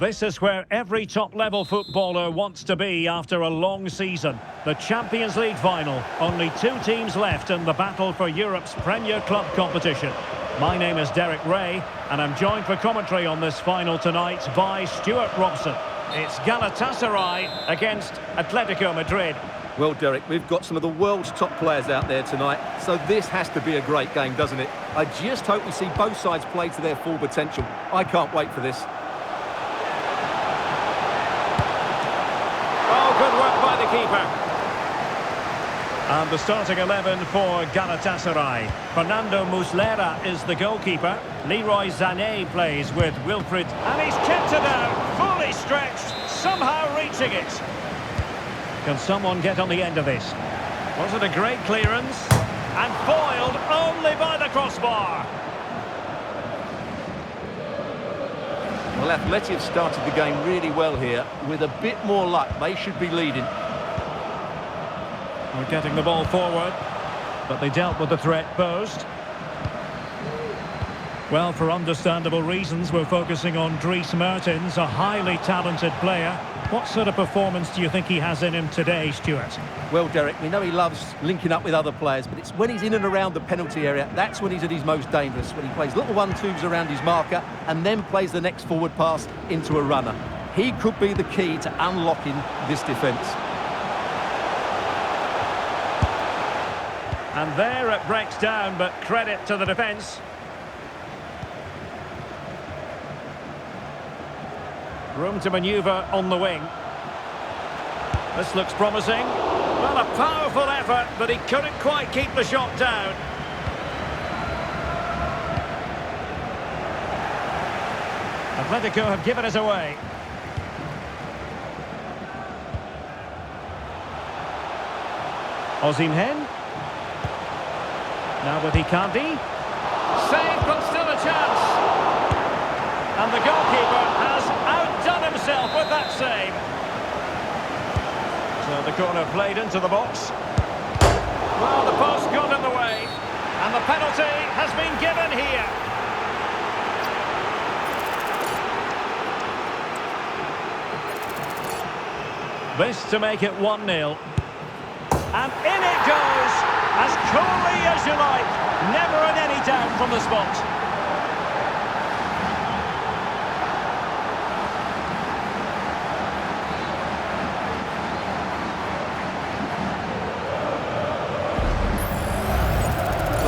This is where every top-level footballer wants to be after a long season. The Champions League final. Only two teams left in the battle for Europe's Premier Club competition. My name is Derek Ray, and I'm joined for commentary on this final tonight by Stuart Robson. It's Galatasaray against Atletico Madrid. Well, Derek, we've got some of the world's top players out there tonight, so this has to be a great game, doesn't it? I just hope we see both sides play to their full potential. I can't wait for this. Oh, good work by the keeper. And the starting 11 for Galatasaray. Fernando Muslera is the goalkeeper. Leroy Sané plays with Wilfried. And he's kept it out, fully stretched, somehow reaching it. Can someone get on the end of this? Was it a great clearance? And foiled only by the crossbar. Well, Atleti have started the game really well here. With a bit more luck, they should be leading. We're getting the ball forward, but they dealt with the threat posed. Well, for understandable reasons, we're focusing on Dries Mertens, a highly talented player. What sort of performance do you think he has in him today, Stuart? Well, Derek, we know he loves linking up with other players, but it's when he's in and around the penalty area, that's when he's at his most dangerous, when he plays little 1-2s around his marker and then plays the next forward pass into a runner. He could be the key to unlocking this defence. And there it breaks down, but credit to the defence. Room to manoeuvre on the wing. This looks promising. Well, a powerful effort, but he couldn't quite keep the shot down. Atletico have given it away. Osimhen. Now with Icardi. Save, but still a chance. And the goalkeeper has outdone himself with that save. So the corner played into the box. Well, the post got in the way. And the penalty has been given here. This to make it 1-0. And in it goes, as coolly as you like. Never in any doubt from the spot.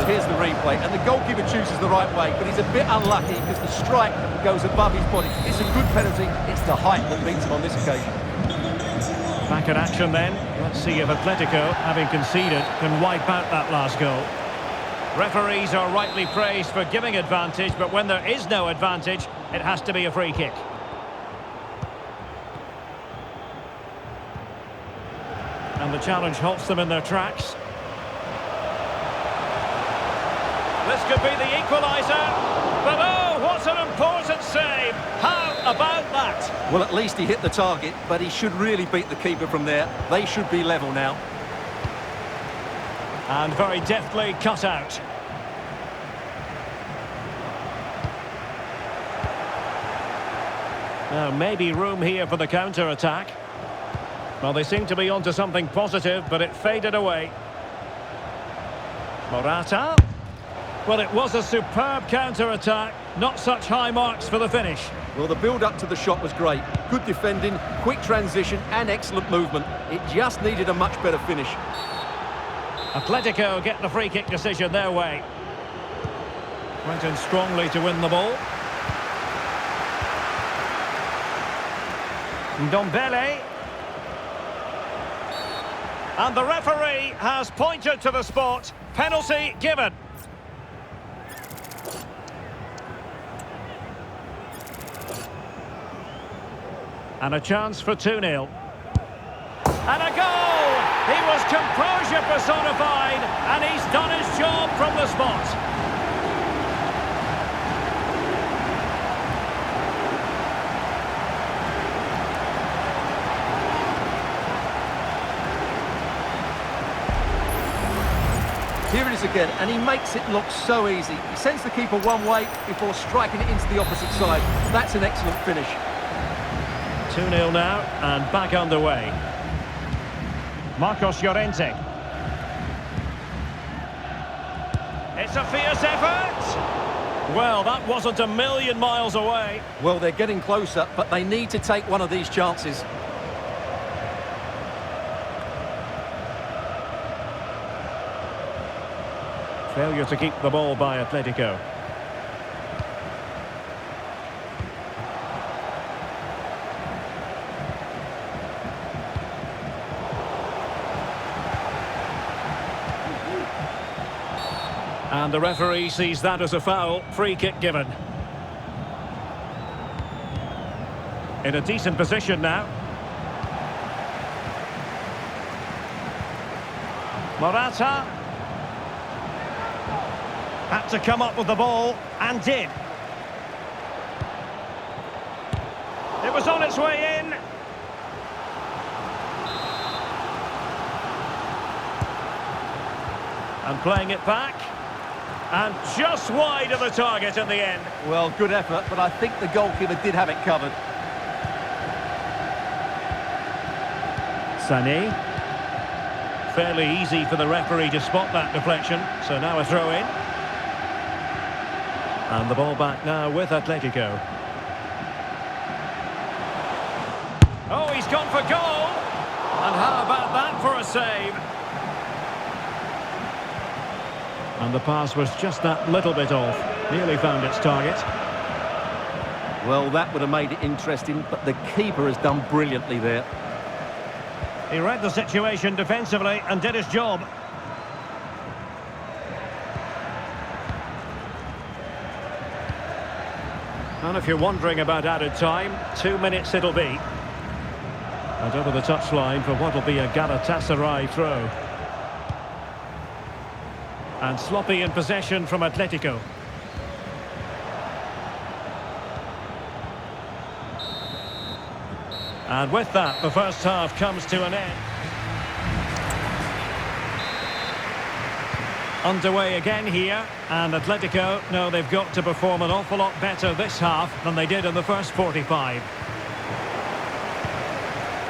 Here's the replay, and the goalkeeper chooses the right way, but he's a bit unlucky because the strike goes above his body. It's a good penalty, it's the height that beats him on this occasion. Back in action then. Let's see if Atletico, having conceded, can wipe out that last goal. Referees are rightly praised for giving advantage, but when there is no advantage, it has to be a free kick. And the challenge halts them in their tracks. This could be the equaliser, but oh, what an important save! How about that? Well, at least he hit the target, but he should really beat the keeper from there. They should be level now. And very deftly cut out. Now, maybe room here for the counter-attack. Well, they seem to be onto something positive, but it faded away. Morata. Well, it was a superb counter-attack. Not such high marks for the finish. Well, the build-up to the shot was great. Good defending, quick transition and excellent movement. It just needed a much better finish. Atletico get the free-kick decision their way. Went in strongly to win the ball. Ndombele. And the referee has pointed to the spot. Penalty given. And a chance for 2-0. And a goal! He was composure personified, and he's done his job from the spot. Here it is again, and he makes it look so easy. He sends the keeper one way before striking it into the opposite side. That's an excellent finish. 2-0 now, and back underway. Marcos Llorente. It's a fierce effort! Well, that wasn't a million miles away. Well, they're getting closer, but they need to take one of these chances. Failure to keep the ball by Atletico. And the referee sees that as a foul. Free kick given. In a decent position now. Morata. Had to come up with the ball, and did. It was on its way in. And playing it back. And just wide of the target in the end. Well, good effort, but I think the goalkeeper did have it covered. Sané. Fairly easy for the referee to spot that deflection. So now a throw in. And the ball back now with Atletico. Oh, he's gone for goal. And how about that for a save? And the pass was just that little bit off. Nearly found its target. Well, that would have made it interesting, but the keeper has done brilliantly there. He read the situation defensively and did his job. And if you're wondering about added time, 2 minutes it'll be. And over the touchline for what will be a Galatasaray throw. And sloppy in possession from Atletico. And with that, the first half comes to an end. Underway again here, and Atletico know they've got to perform an awful lot better this half than they did in the first 45.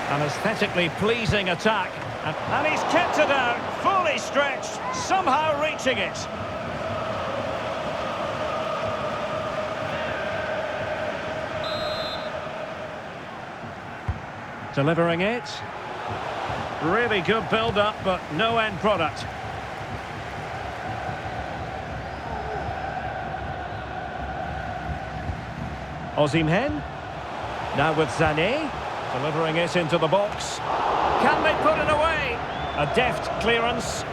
An aesthetically pleasing attack, and he's kept it out, fully stretched, somehow reaching it. Delivering it. Really good build-up, but no end product. Osimhen. Now with Sané. Delivering it into the box. Can they put it away? A deft clearance.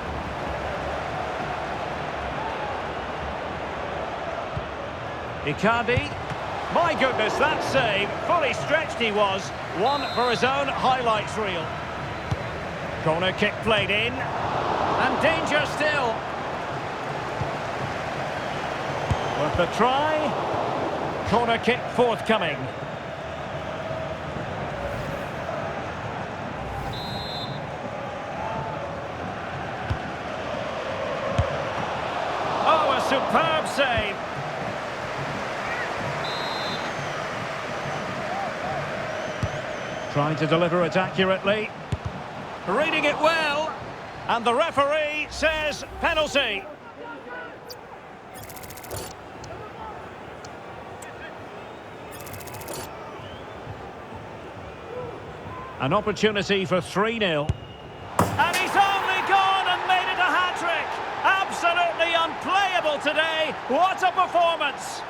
Icardi. My goodness, that save. Fully stretched he was. One for his own highlights reel. Corner kick played in. And danger still. Worth the try. Corner kick forthcoming. Oh, a superb save. Trying to deliver it accurately. Reading it well. And the referee says penalty. An opportunity for 3-0. And he's only gone and made it a hat-trick. Absolutely unplayable today. What a performance.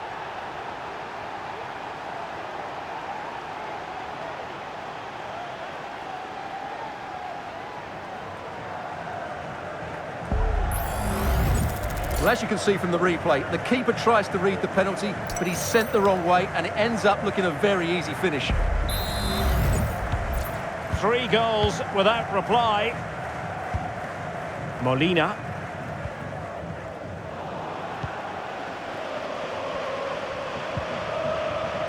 Well, as you can see from the replay, the keeper tries to read the penalty, but he's sent the wrong way, and it ends up looking a very easy finish. 3 goals without reply. Molina.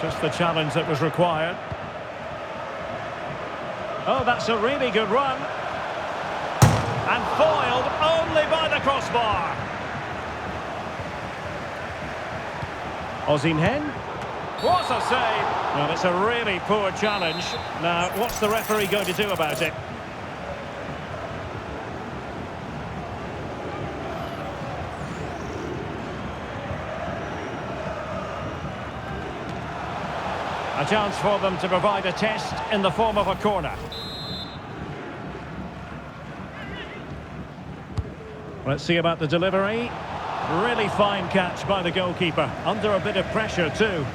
Just the challenge that was required. Oh, that's a really good run. And foiled only by the crossbar. Osimhen. What a save! Well, it's a really poor challenge. Now, what's the referee going to do about it? A chance for them to provide a test in the form of a corner. Let's see about the delivery. Really fine catch by the goalkeeper. Under a bit of pressure too.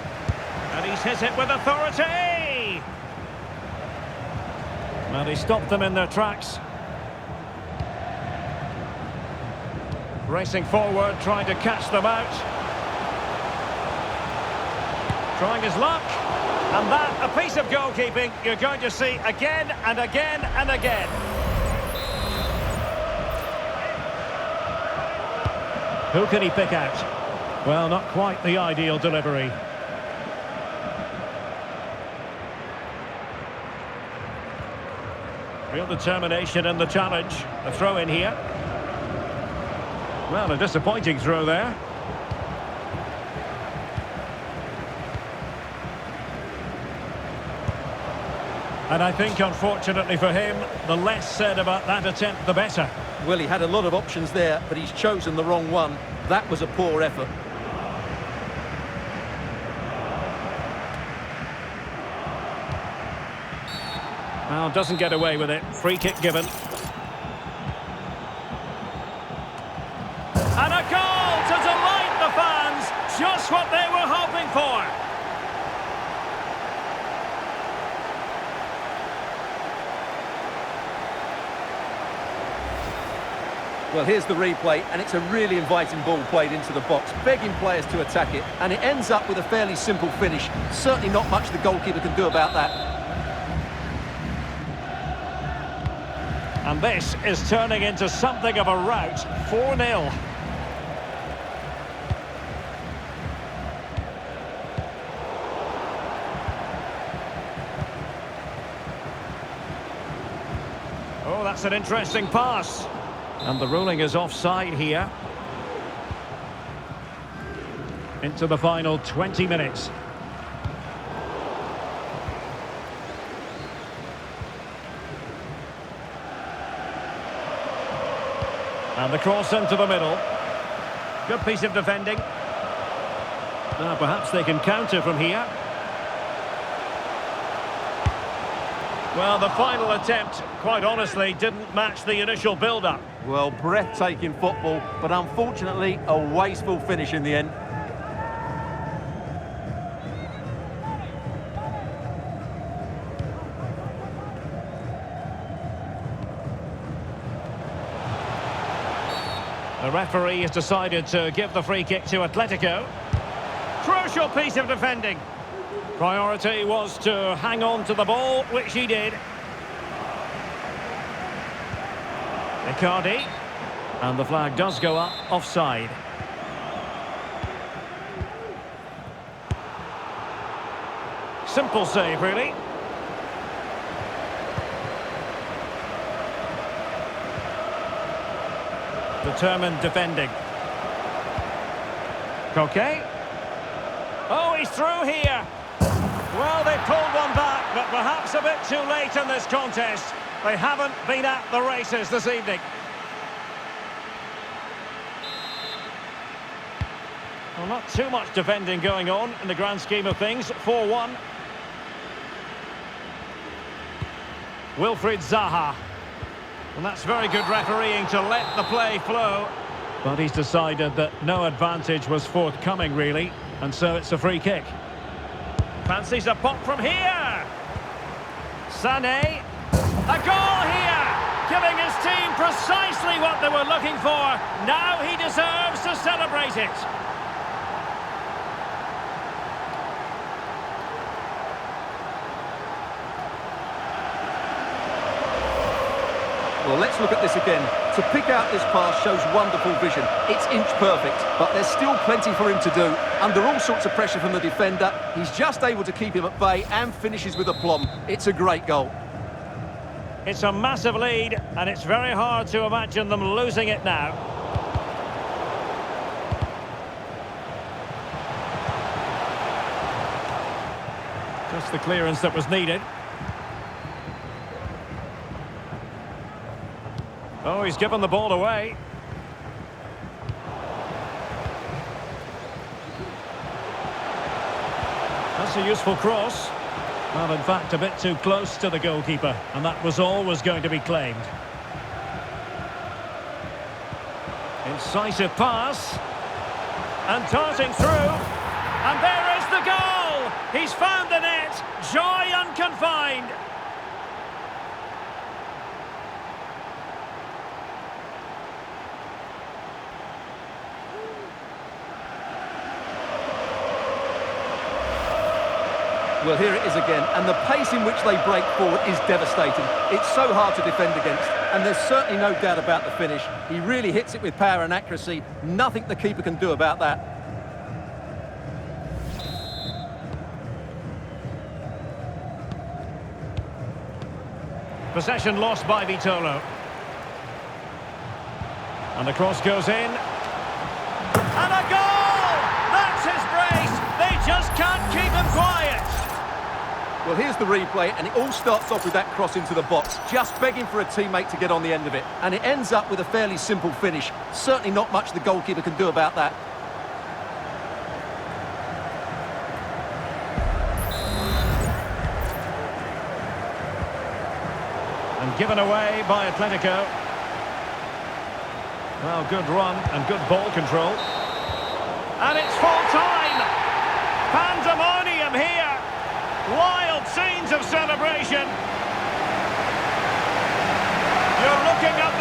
And he's hit it with authority! Well, he stopped them in their tracks. Racing forward, trying to catch them out. Trying his luck. And that, a piece of goalkeeping you're going to see again and again and again. Who can he pick out? Well, not quite the ideal delivery. Real determination in the challenge. A throw in here. Well, a disappointing throw there. And I think, unfortunately for him, the less said about that attempt, the better. Well, he had a lot of options there, but he's chosen the wrong one. That was a poor effort. Well, doesn't get away with it. Free kick given. And a goal to delight the fans. Just what they were hoping for. Well, here's the replay, and it's a really inviting ball played into the box, begging players to attack it, and it ends up with a fairly simple finish. Certainly not much the goalkeeper can do about that. And this is turning into something of a rout. 4-0. Oh, that's an interesting pass. And the ruling is offside here. Into the final 20 minutes. And the cross into the middle. Good piece of defending. Now perhaps they can counter from here. Well, the final attempt, quite honestly, didn't match the initial build-up. Well, breathtaking football, but unfortunately a wasteful finish in the end. The referee has decided to give the free kick to Atletico. Crucial piece of defending. Priority was to hang on to the ball, which he did. Icardi. And the flag does go up, offside. Simple save, really. Determined defending. Coquet. Oh, he's through here. Well, they pulled one back, but perhaps a bit too late in this contest. They haven't been at the races this evening. Well, not too much defending going on in the grand scheme of things. 4-1. Wilfried Zaha. And that's very good refereeing to let the play flow. But he's decided that no advantage was forthcoming, really. And so it's a free kick. Fancies a pop from here. Sané. A goal here. Giving his team precisely what they were looking for. Now he deserves to celebrate it. Well, let's look at this again. To pick out this pass shows wonderful vision. It's inch perfect, but there's still plenty for him to do. Under all sorts of pressure from the defender, he's just able to keep him at bay and finishes with aplomb. It's a great goal. It's a massive lead, and it's very hard to imagine them losing it now. Just the clearance that was needed. Oh, he's given the ball away. That's a useful cross. Well, in fact, a bit too close to the goalkeeper, and that was always going to be claimed. Incisive pass. And darting through. And there is the goal! He's found the net. Joy unconfined. Well, here it is again, and the pace in which they break forward is devastating. It's so hard to defend against, and there's certainly no doubt about the finish. He really hits it with power and accuracy. Nothing the keeper can do about that. Possession lost by Vitolo. And the cross goes in. And a goal! That's his brace! They just can't keep him quiet! Well, here's the replay, and it all starts off with that cross into the box, just begging for a teammate to get on the end of it. And it ends up with a fairly simple finish. Certainly not much the goalkeeper can do about that. And given away by Atletico. Well, good run and good ball control. And it's full time! Pandemonium here! Wild scenes of celebration. You're looking at